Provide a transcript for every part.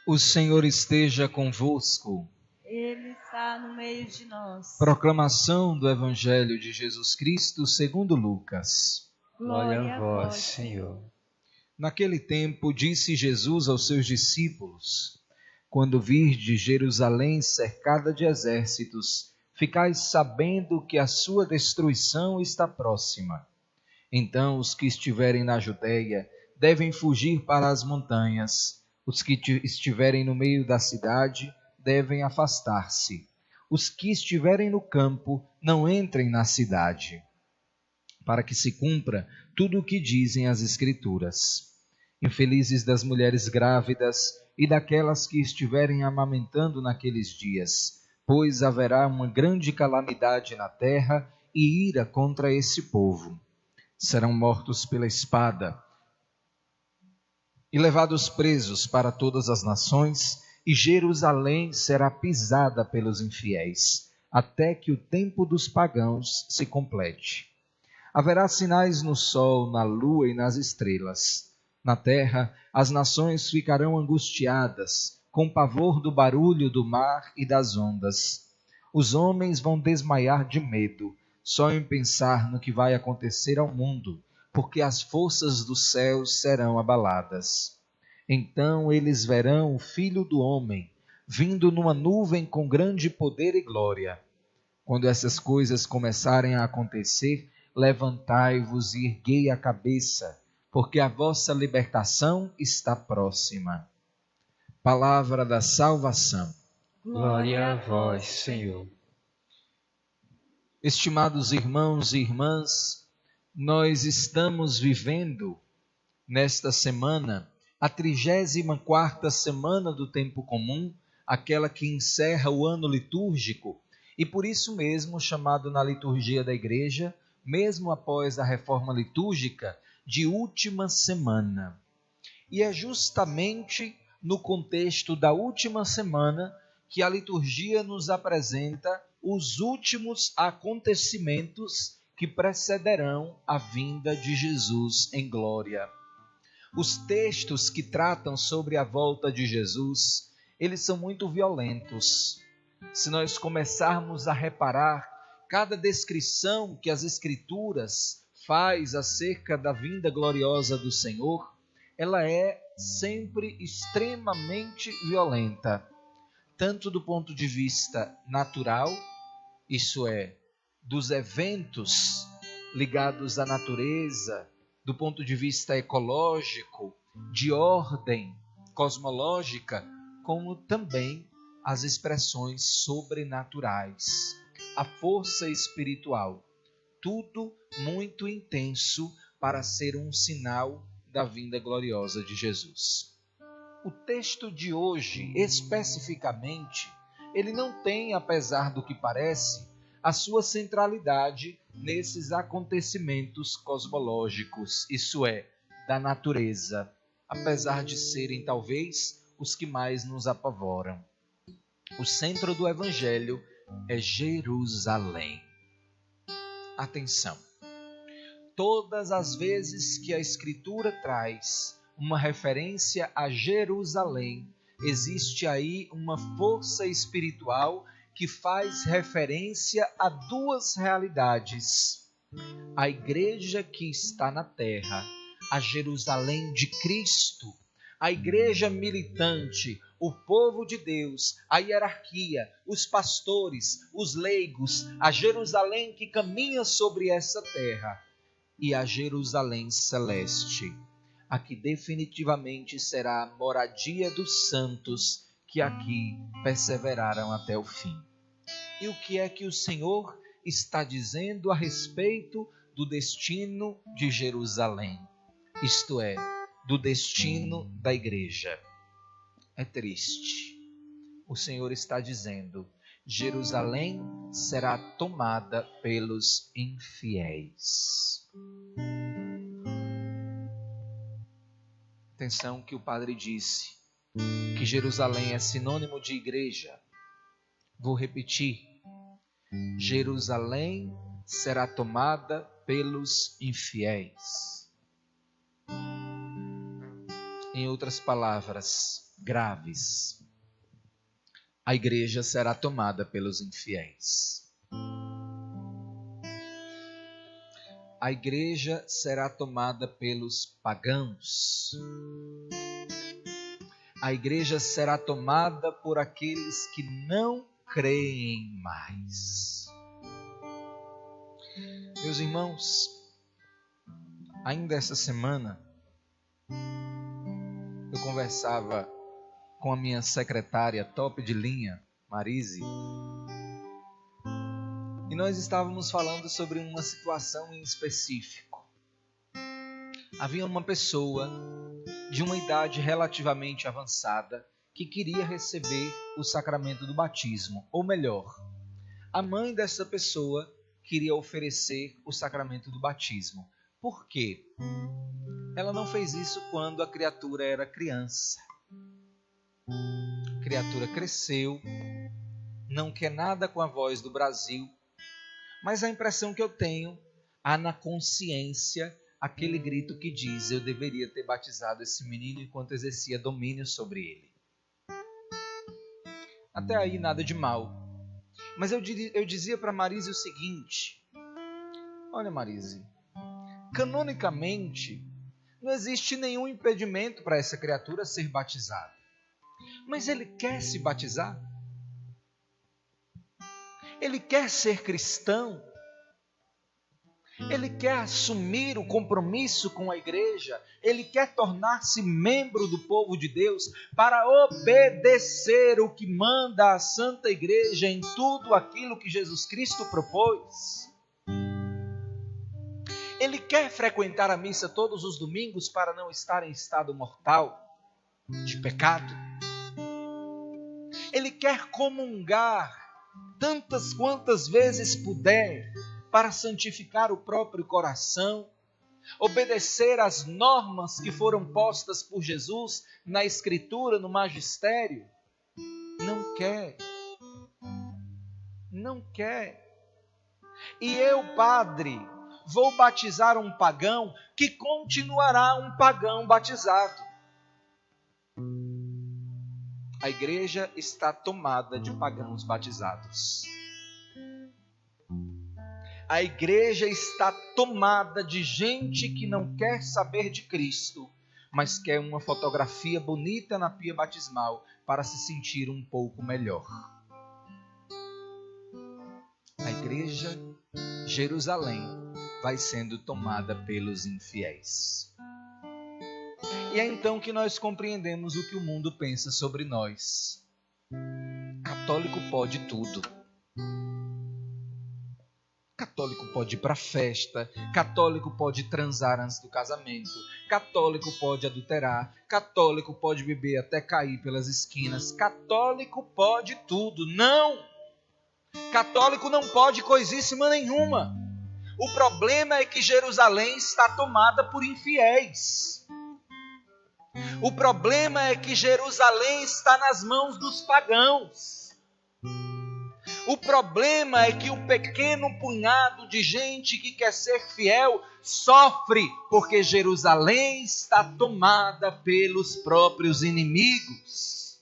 O Senhor esteja convosco. Ele está no meio de nós. Proclamação do Evangelho de Jesus Cristo segundo Lucas. Glória a vós, Senhor. Naquele tempo disse Jesus aos seus discípulos: Quando virdes Jerusalém cercada de exércitos, ficais sabendo que a sua destruição está próxima. Então os que estiverem na Judéia devem fugir para as montanhas. Os que estiverem no meio da cidade devem afastar-se. Os que estiverem no campo não entrem na cidade, para que se cumpra tudo o que dizem as Escrituras. Infelizes das mulheres grávidas e daquelas que estiverem amamentando naqueles dias, pois haverá uma grande calamidade na terra e ira contra esse povo. Serão mortos pela espada e levados presos para todas as nações, e Jerusalém será pisada pelos infiéis, até que o tempo dos pagãos se complete. Haverá sinais no sol, na lua e nas estrelas. Na terra, as nações ficarão angustiadas, com pavor do barulho do mar e das ondas. Os homens vão desmaiar de medo, só em pensar no que vai acontecer ao mundo, porque as forças dos céus serão abaladas. Então eles verão o Filho do Homem, vindo numa nuvem com grande poder e glória. Quando essas coisas começarem a acontecer, levantai-vos e erguei a cabeça, porque a vossa libertação está próxima. Palavra da salvação. Glória a vós, Senhor. Estimados irmãos e irmãs, nós estamos vivendo nesta semana a 34ª semana do tempo comum, aquela que encerra o ano litúrgico, e por isso mesmo chamado na liturgia da Igreja, mesmo após a reforma litúrgica, de última semana. E é justamente no contexto da última semana que a liturgia nos apresenta os últimos acontecimentos que precederão a vinda de Jesus em glória. Os textos que tratam sobre a volta de Jesus, eles são muito violentos. Se nós começarmos a reparar cada descrição que as Escrituras faz acerca da vinda gloriosa do Senhor, ela é sempre extremamente violenta, tanto do ponto de vista natural, isso é, dos eventos ligados à natureza, do ponto de vista ecológico, de ordem cosmológica, como também as expressões sobrenaturais, a força espiritual, tudo muito intenso para ser um sinal da vinda gloriosa de Jesus. O texto de hoje, especificamente, ele não tem, apesar do que parece, a sua centralidade nesses acontecimentos cosmológicos, isso é, da natureza, apesar de serem talvez os que mais nos apavoram. O centro do Evangelho é Jerusalém. Atenção! Todas as vezes que a Escritura traz uma referência a Jerusalém, existe aí uma força espiritual que faz referência a duas realidades. A igreja que está na terra, a Jerusalém de Cristo, a igreja militante, o povo de Deus, a hierarquia, os pastores, os leigos, a Jerusalém que caminha sobre essa terra, e a Jerusalém celeste, a que definitivamente será a moradia dos santos que aqui perseveraram até o fim. E o que é que o Senhor está dizendo a respeito do destino de Jerusalém? Isto é, do destino da igreja. É triste. O Senhor está dizendo: Jerusalém será tomada pelos infiéis. Atenção que o padre disse que Jerusalém é sinônimo de igreja. Vou repetir. Jerusalém será tomada pelos infiéis. Em outras palavras, graves. A igreja será tomada pelos infiéis. A igreja será tomada pelos pagãos. A igreja será tomada por aqueles que não creem mais. Meus irmãos, ainda essa semana, eu conversava com a minha secretária top de linha, Marise, e nós estávamos falando sobre uma situação em específico. Havia uma pessoa de uma idade relativamente avançada que queria receber o sacramento do batismo, ou melhor, a mãe dessa pessoa queria oferecer o sacramento do batismo. Por quê? Ela não fez isso quando a criatura era criança. A criatura cresceu, não quer nada com a voz do Brasil, mas a impressão que eu tenho, há na consciência aquele grito que diz: eu deveria ter batizado esse menino enquanto exercia domínio sobre ele. Até aí nada de mal. Mas eu dizia para Marise o seguinte: olha, Marise, canonicamente não existe nenhum impedimento para essa criatura ser batizada. Mas ele quer se batizar? Ele quer ser cristão? Ele quer assumir o compromisso com a igreja? Ele quer tornar-se membro do povo de Deus para obedecer o que manda a Santa Igreja em tudo aquilo que Jesus Cristo propôs? Ele quer frequentar a missa todos os domingos para não estar em estado mortal de pecado? Ele quer comungar tantas quantas vezes puder para santificar o próprio coração, obedecer às normas que foram postas por Jesus na Escritura, no magistério? Não quer. Não quer. E eu, padre, vou batizar um pagão que continuará um pagão batizado. A igreja está tomada de pagãos batizados. A igreja está tomada de gente que não quer saber de Cristo, mas quer uma fotografia bonita na pia batismal para se sentir um pouco melhor. A igreja, Jerusalém, vai sendo tomada pelos infiéis. E é então que nós compreendemos o que o mundo pensa sobre nós. Católico pode tudo. Católico pode ir para a festa, católico pode transar antes do casamento, católico pode adulterar, católico pode beber até cair pelas esquinas, católico pode tudo. Não! Católico não pode coisíssima nenhuma. O problema é que Jerusalém está tomada por infiéis. O problema é que Jerusalém está nas mãos dos pagãos. O problema é que um pequeno punhado de gente que quer ser fiel sofre porque Jerusalém está tomada pelos próprios inimigos.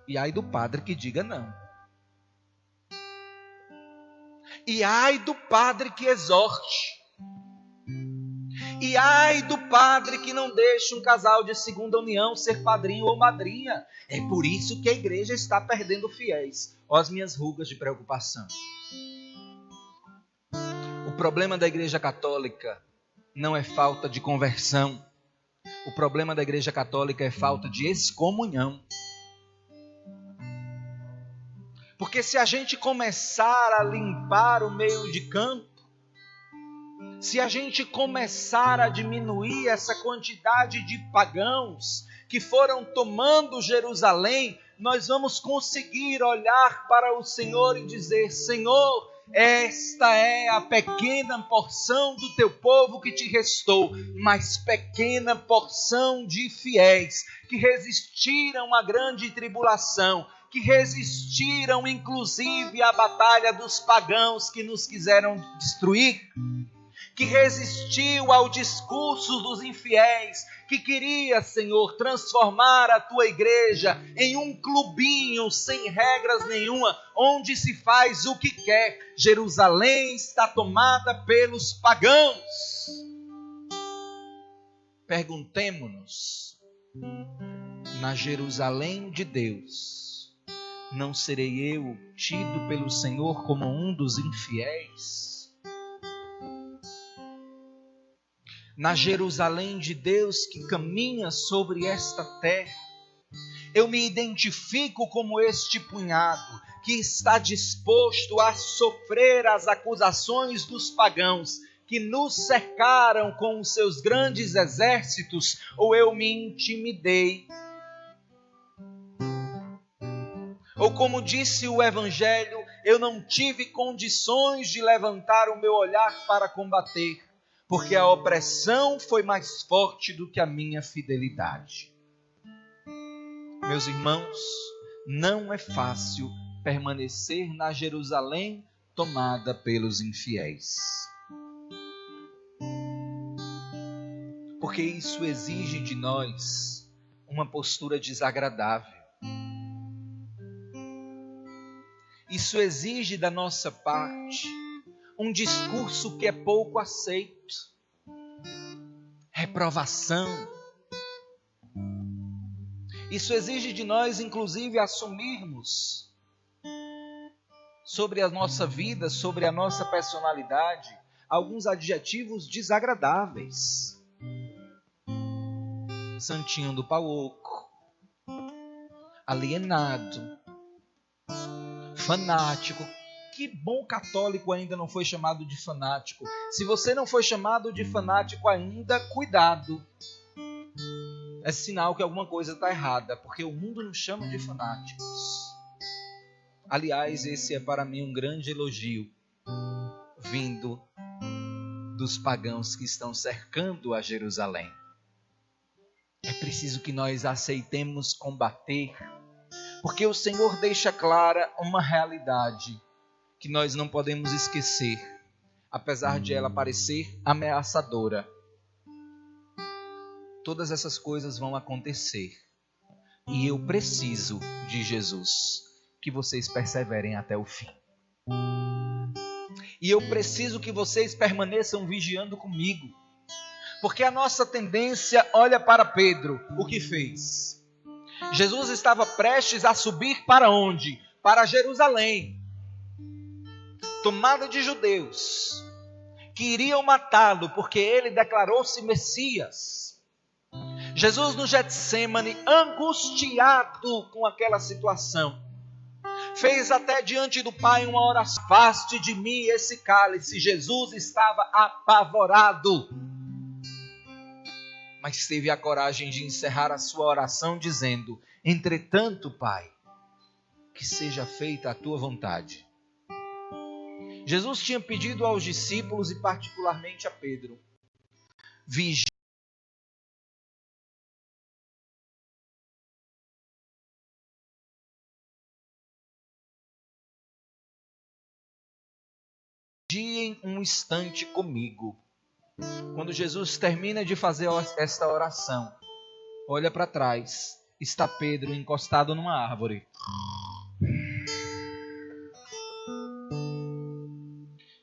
E ai do padre que diga não. E ai do padre que exorte. E ai do padre que não deixe um casal de segunda união ser padrinho ou madrinha. É por isso que a igreja está perdendo fiéis. Olha as minhas rugas de preocupação. O problema da igreja católica não é falta de conversão. O problema da igreja católica é falta de excomunhão. Porque se a gente começar a limpar o meio de campo, se a gente começar a diminuir essa quantidade de pagãos que foram tomando Jerusalém, nós vamos conseguir olhar para o Senhor e dizer: Senhor, esta é a pequena porção do teu povo que te restou, mas pequena porção de fiéis que resistiram à grande tribulação, que resistiram inclusive à batalha dos pagãos que nos quiseram destruir, que resistiu ao discurso dos infiéis, que queria, Senhor, transformar a tua igreja em um clubinho sem regras nenhuma, onde se faz o que quer. Jerusalém está tomada pelos pagãos. Perguntemo-nos, na Jerusalém de Deus, não serei eu tido pelo Senhor como um dos infiéis? Na Jerusalém de Deus que caminha sobre esta terra, eu me identifico como este punhado que está disposto a sofrer as acusações dos pagãos que nos cercaram com os seus grandes exércitos, ou eu me intimidei? Ou como disse o Evangelho, eu não tive condições de levantar o meu olhar para combater, porque a opressão foi mais forte do que a minha fidelidade. Meus irmãos, não é fácil permanecer na Jerusalém tomada pelos infiéis, porque isso exige de nós uma postura desagradável. Isso exige da nossa parte um discurso que é pouco aceito, reprovação. Isso exige de nós, inclusive, assumirmos sobre a nossa vida, sobre a nossa personalidade, alguns adjetivos desagradáveis. Santinho do pau oco, alienado, fanático. Que bom católico ainda não foi chamado de fanático. Se você não foi chamado de fanático ainda, cuidado. É sinal que alguma coisa está errada, porque o mundo nos chama de fanáticos. Aliás, esse é para mim um grande elogio, vindo dos pagãos que estão cercando a Jerusalém. É preciso que nós aceitemos combater, porque o Senhor deixa clara uma realidade que nós não podemos esquecer, apesar de ela parecer ameaçadora. Todas essas coisas vão acontecer, e eu preciso de Jesus, que vocês perseverem até o fim. E eu preciso que vocês permaneçam vigiando comigo, porque a nossa tendência, olha para Pedro, o que fez? Jesus estava prestes a subir para onde? Para Jerusalém, tomada de judeus, que iriam matá-lo, porque ele declarou-se Messias. Jesus no Getsêmani, angustiado com aquela situação, fez até diante do Pai uma oração: afaste de mim esse cálice. Jesus estava apavorado, mas teve a coragem de encerrar a sua oração dizendo: entretanto, Pai, que seja feita a tua vontade. Jesus tinha pedido aos discípulos e particularmente a Pedro: vigiem um instante comigo. Quando Jesus termina de fazer esta oração, olha para trás, está Pedro encostado numa árvore.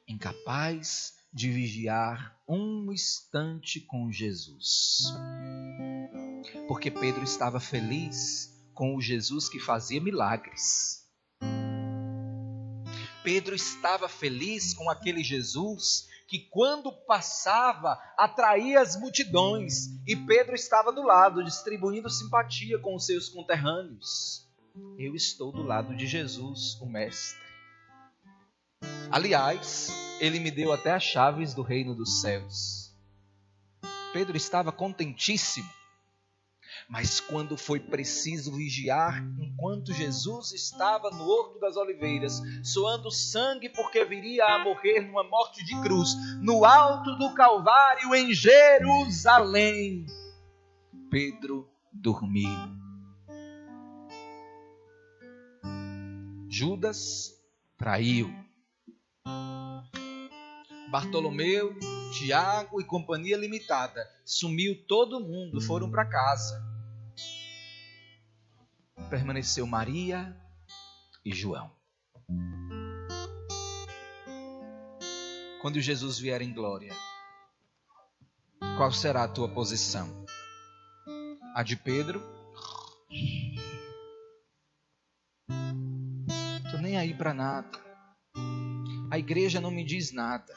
Incapaz de vigiar um instante com Jesus. Porque Pedro estava feliz com o Jesus que fazia milagres. Pedro estava feliz com aquele Jesus que, quando passava, atraía as multidões. E Pedro estava do lado, distribuindo simpatia com os seus conterrâneos. Eu estou do lado de Jesus, o Mestre. Aliás, ele me deu até as chaves do reino dos céus. Pedro estava contentíssimo. Mas quando foi preciso vigiar, enquanto Jesus estava no Horto das Oliveiras, suando sangue porque viria a morrer numa morte de cruz, no alto do Calvário em Jerusalém, Pedro dormiu. Judas traiu. Bartolomeu Tiago e Companhia Limitada. Sumiu todo mundo, foram para casa. Permaneceu Maria e João. Quando Jesus vier em glória, qual será a tua posição? A de Pedro? Tô nem aí para nada. A igreja não me diz nada.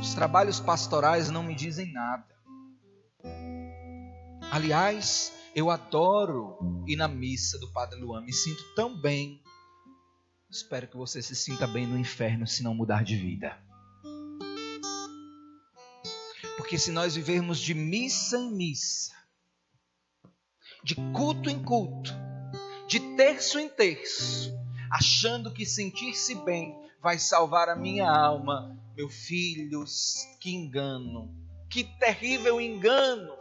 Os trabalhos pastorais não me dizem nada. Aliás, eu adoro ir na missa do Padre Luan. Me sinto tão bem. Espero que você se sinta bem no inferno se não mudar de vida. Porque se nós vivermos de missa em missa, de culto em culto, de terço em terço, achando que sentir-se bem vai salvar a minha alma, meu filho, que engano, que terrível engano.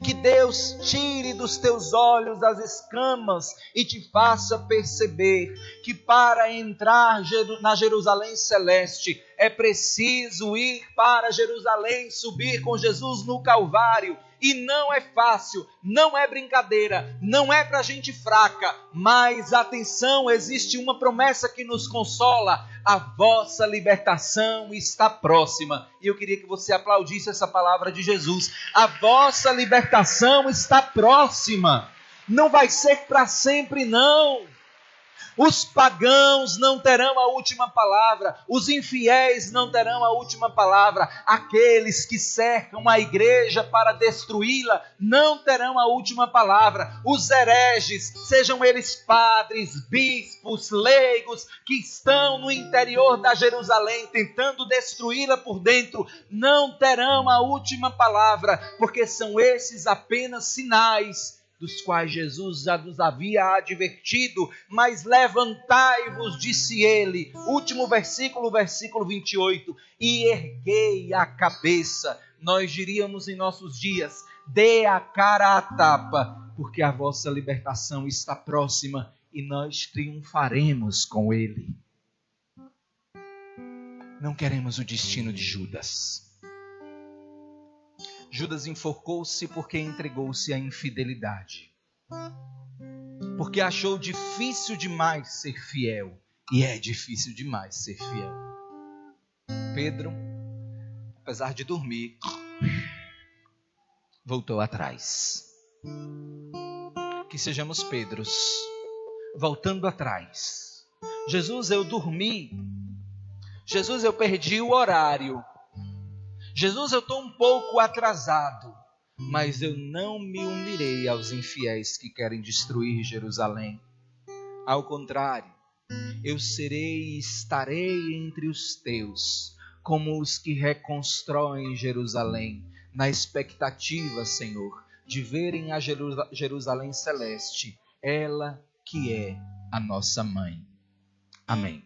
Que Deus tire dos teus olhos as escamas e te faça perceber que para entrar na Jerusalém Celeste é preciso ir para Jerusalém, subir com Jesus no Calvário. E não é fácil, não é brincadeira, não é para gente fraca, mas atenção, existe uma promessa que nos consola: a vossa libertação está próxima. E eu queria que você aplaudisse essa palavra de Jesus. A vossa libertação está próxima. Não vai ser para sempre, não. Os pagãos não terão a última palavra, os infiéis não terão a última palavra, aqueles que cercam a igreja para destruí-la não terão a última palavra, os hereges, sejam eles padres, bispos, leigos, que estão no interior da Jerusalém tentando destruí-la por dentro, não terão a última palavra, porque são esses apenas sinais dos quais Jesus já nos havia advertido. Mas levantai-vos, disse ele, último versículo, versículo 28, e erguei a cabeça. Nós diríamos em nossos dias, dê a cara à tapa, porque a vossa libertação está próxima e nós triunfaremos com ele. Não queremos o destino de Judas. Judas enforcou-se porque entregou-se à infidelidade. Porque achou difícil demais ser fiel. E é difícil demais ser fiel. Pedro, apesar de dormir, voltou atrás. Que sejamos Pedros, voltando atrás. Jesus, eu dormi. Jesus, eu perdi o horário. Jesus, eu estou um pouco atrasado, mas eu não me unirei aos infiéis que querem destruir Jerusalém. Ao contrário, eu serei e estarei entre os teus, como os que reconstroem Jerusalém, na expectativa, Senhor, de verem a Jerusalém Celeste, ela que é a nossa mãe. Amém.